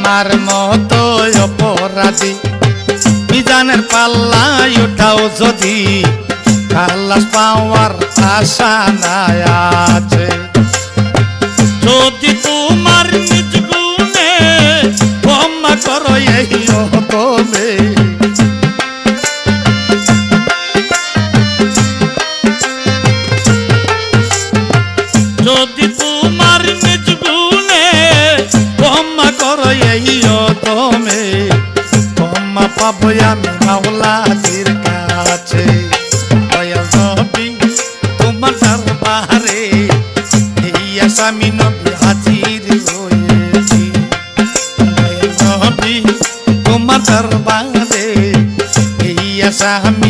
আমার মতো অপরাধী মিজানের পাল্লায় উঠাও যদি খালাস পাওয়ার আশা নাই আছে। যদি তোমার নিজ গুণে ক্ষমা করো এই তবে যদি তোমার নিজ গুণে ক্ষমা করো এই তবে ক্ষমা পাবো আমি মাওলাজির কাছে। দয়াল নবী তোমার দরবারে এই আসামি নবী হাজির হয়েছি। দয়াল নবী তোমার দরবারে এই আসামি